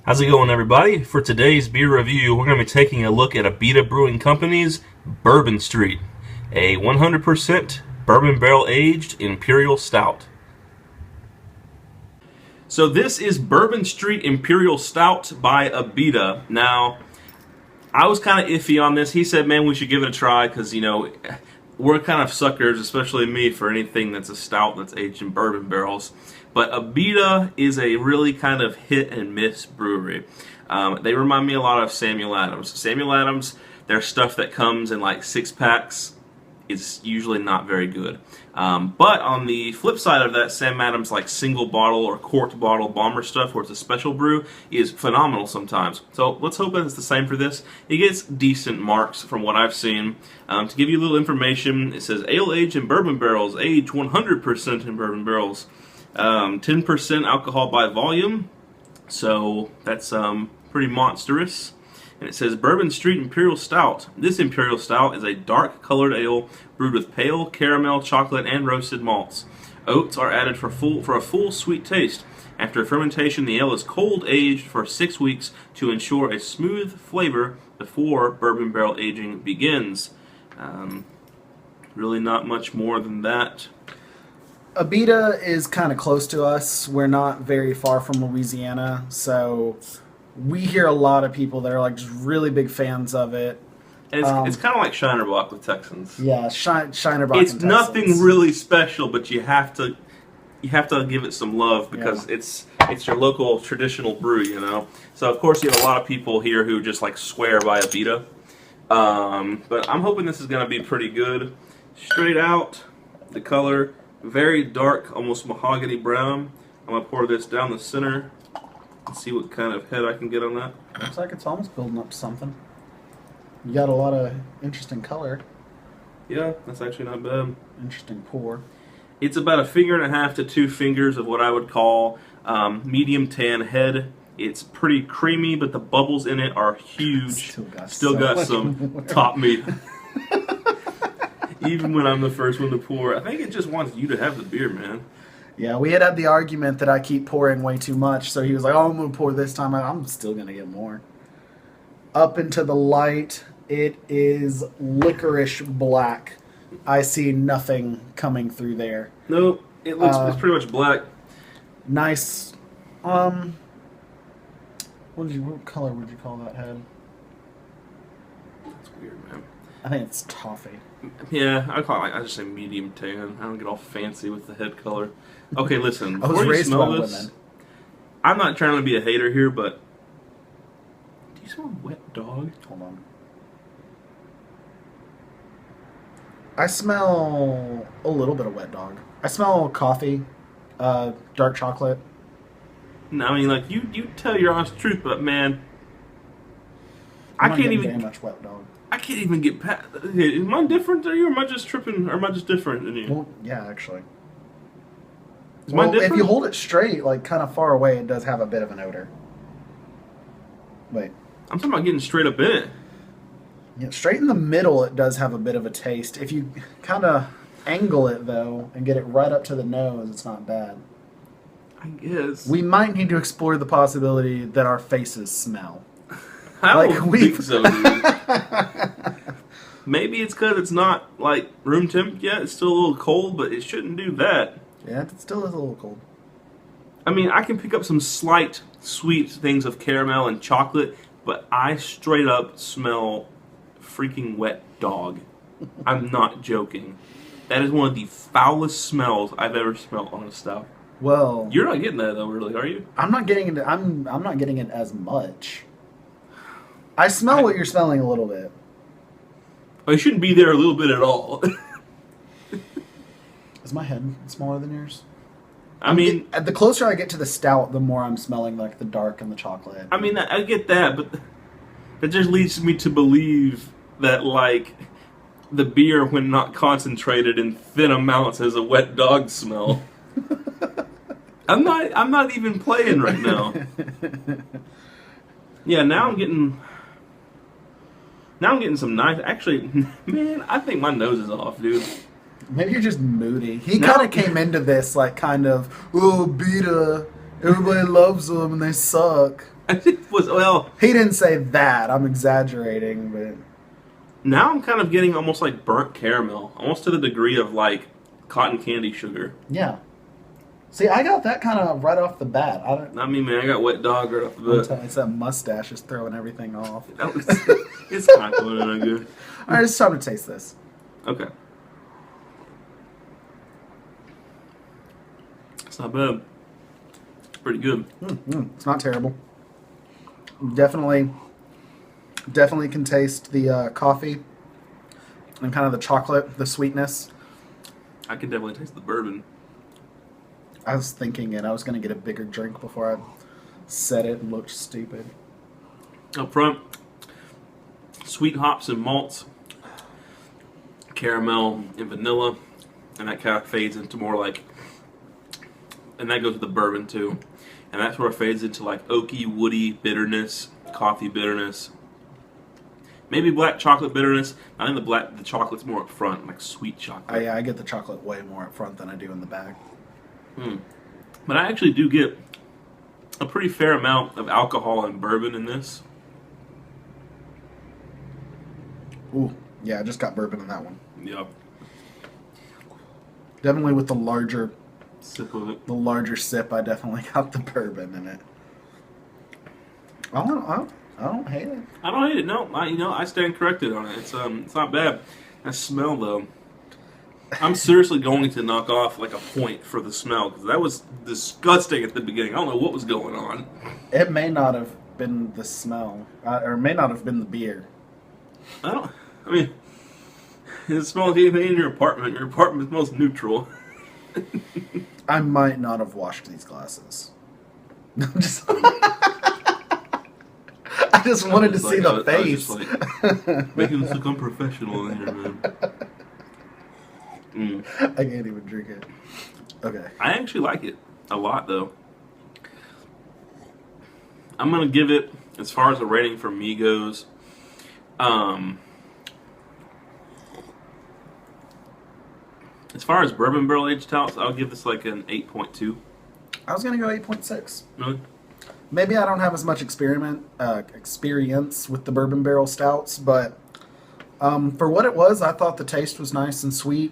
How's it going, everybody? For today's beer review, we're going to be taking a look at Abita Brewing Company's Bourbon Street, a 100% bourbon barrel aged Imperial Stout. So this is Bourbon Street Imperial Stout by Abita. Now, I was kind of iffy on this. He said, man, we should give it a try because, we're kind of suckers, especially me, for anything that's a stout that's aged in bourbon barrels. But Abita is a really kind of hit and miss brewery. They remind me a lot of Samuel Adams. Samuel Adams, their stuff that comes in like 6-packs is usually not very good. But on the flip side of that, Sam Adams like single bottle or quart bottle bomber stuff where it's a special brew is phenomenal sometimes. So let's hope that it's the same for this. It gets decent marks from what I've seen. To give you a little information, it says ale aged in bourbon barrels, aged 100% in bourbon barrels. 10% alcohol by volume, so that's pretty monstrous. And it says Bourbon Street Imperial Stout. This Imperial Stout is a dark colored ale brewed with pale caramel, chocolate, and roasted malts. Oats are added for a full sweet taste. After fermentation, the ale is cold aged for 6 weeks to ensure a smooth flavor before bourbon barrel aging begins. Really not much more than that. Abita is kind of close to us. We're not very far from Louisiana, so we hear a lot of people that are like just really big fans of it. And it's kind of like Shinerbach with Texans. Yeah, Shinerbach. It's nothing really special, but you have to give it some love because it's your local traditional brew, So of course you have a lot of people here who just like swear by Abita. But I'm hoping this is going to be pretty good. Straight out, the color. Very dark, almost mahogany brown. I'm going to pour this down the center and see what kind of head I can get on that. Looks like it's almost building up to something. You got a lot of interesting color. Yeah, that's actually not bad. Interesting pour. It's about 1.5 fingers to 2 fingers of what I would call medium tan head. It's pretty creamy, but the bubbles in it are huge. Still got some top meat. Even when I'm the first one to pour, I think it just wants you to have the beer, man. Yeah, we had the argument that I keep pouring way too much, so he was like, oh, I'm going to pour this time. I'm still going to get more. Up into the light, it is licorice black. I see nothing coming through there. Nope, it's pretty much black. Nice. What color would you call that head? That's weird, man. I think it's toffee. Yeah, I just say medium tan. I don't get all fancy with the head color. Okay, listen. I was raised by women. I'm not trying to be a hater here, but do you smell wet dog? Hold on. I smell a little bit of wet dog. I smell coffee, dark chocolate. No, I mean, like you tell your honest truth, but man, I can't even very much wet dog. I can't even get past. Is mine different than you, or am I just tripping, or am I just different than you? Well, yeah, actually. Is mine different? If you hold it straight, like kind of far away, it does have a bit of an odor. Wait. I'm talking about getting straight up in it. Yeah, straight in the middle, it does have a bit of a taste. If you kind of angle it, though, and get it right up to the nose, it's not bad. I guess. We might need to explore the possibility that our faces smell. I don't think so, dude. Maybe it's because it's not, like, room temp yet. It's still a little cold, but it shouldn't do that. Yeah, it still is a little cold. I mean, I can pick up some slight sweet things of caramel and chocolate, but I straight up smell freaking wet dog. I'm not joking. That is one of the foulest smells I've ever smelled on a stout. Well, you're not getting that though, really, are you? I'm not getting it. I'm not getting it as much. I smell what you're smelling a little bit. I shouldn't be there a little bit at all. Is my head smaller than yours? I mean, the closer I get to the stout, the more I'm smelling like the dark and the chocolate. I mean, I get that, but that just leads me to believe that, like, the beer, when not concentrated in thin amounts, has a wet dog smell. I'm not even playing right now. Yeah, now I'm getting some nice. Actually, man, I think my nose is off, dude. Maybe you're just moody. He kind of came into this like kind of, oh, Beta, everybody loves them and they suck. It was, well, He didn't say that. I'm exaggerating, but now I'm kind of getting almost like burnt caramel, almost to the degree of like cotton candy sugar. yeah. See, I got that kind of right off the bat. I don't. Not me, man. I got wet dog right off the bat. It's that mustache is throwing everything off. It's kind of going on good. All right, it's time to taste this. Okay. It's not bad. It's pretty good. It's not terrible. Definitely can taste the coffee and kind of the chocolate, the sweetness. I can definitely taste the bourbon. I was thinking it. I was going to get a bigger drink before I said it and looked stupid. Up front, sweet hops and malts, caramel and vanilla, and that kind of fades into more like, and that goes with the bourbon too. And that's where it fades into like oaky, woody bitterness, coffee bitterness. Maybe black chocolate bitterness. I think the chocolate's more up front, like sweet chocolate. I get the chocolate way more up front than I do in the back. But I actually do get a pretty fair amount of alcohol and bourbon in this. Ooh, yeah, I just got bourbon in that one. Yep. Definitely with the larger Sip of it. sip, I definitely got the bourbon in it. I don't hate it. I don't hate it. No, I stand corrected on it. It's not bad. That smell though. I'm seriously going to knock off like a point for the smell because that was disgusting at the beginning. I don't know what was going on. It may not have been the smell, or it may not have been the beer. I mean, it smells like anything in your apartment. Your apartment smells neutral. I might not have washed these glasses. Just, I just wanted to see the face. I was just like, making this look unprofessional in here, man. I can't even drink it. Okay. I actually like it a lot, though. I'm going to give it, as far as a rating for me goes, as far as bourbon barrel aged stouts, I'll give this like an 8.2. I was going to go 8.6. Really? Maybe I don't have as much experience with the bourbon barrel stouts, but for what it was, I thought the taste was nice and sweet.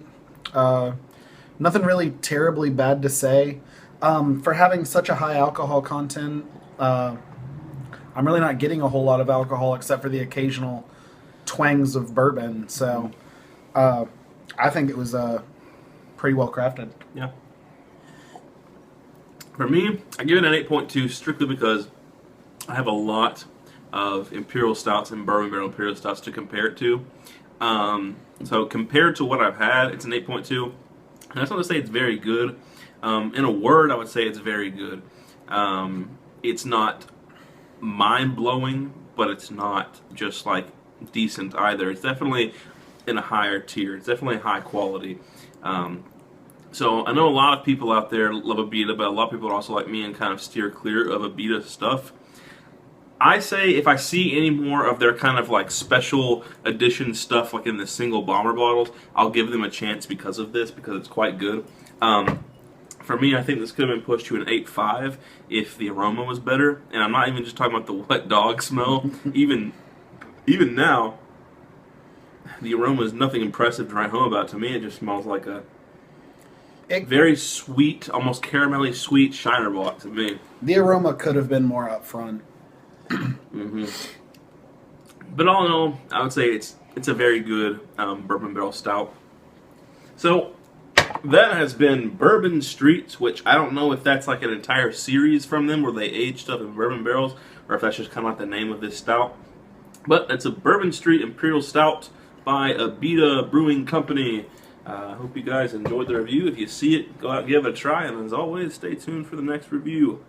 Nothing really terribly bad to say. For having such a high alcohol content, I'm really not getting a whole lot of alcohol except for the occasional twangs of bourbon. So I think it was pretty well crafted. Yeah. For me, I give it an 8.2 strictly because I have a lot of Imperial Stouts and Bourbon Barrel Imperial Stouts to compare it to. So compared to what I've had, it's an 8.2. And that's not to say it's very good. In a word, I would say it's very good. It's not mind-blowing, but it's not just like decent either. It's definitely in a higher tier. It's definitely high quality. So I know a lot of people out there love Abita, but a lot of people are also like me and kind of steer clear of Abita stuff. I say if I see any more of their kind of like special edition stuff like in the single bomber bottles, I'll give them a chance because of this, because it's quite good. For me, I think this could have been pushed to an 8.5 if the aroma was better. And I'm not even just talking about the wet dog smell. even now, the aroma is nothing impressive to write home about. To me, it just smells like a very sweet, almost caramelly sweet Shiner Bock to me. The aroma could have been more upfront. But all in all, I would say it's a very good bourbon barrel stout. So that has been Bourbon Street, which I don't know if that's like an entire series from them where they age stuff in bourbon barrels, or if that's just kind of like the name of this stout. But it's a Bourbon Street Imperial Stout by Abita Brewing Company. I hope you guys enjoyed the review. If you see it, go out and give it a try. And as always, stay tuned for the next review.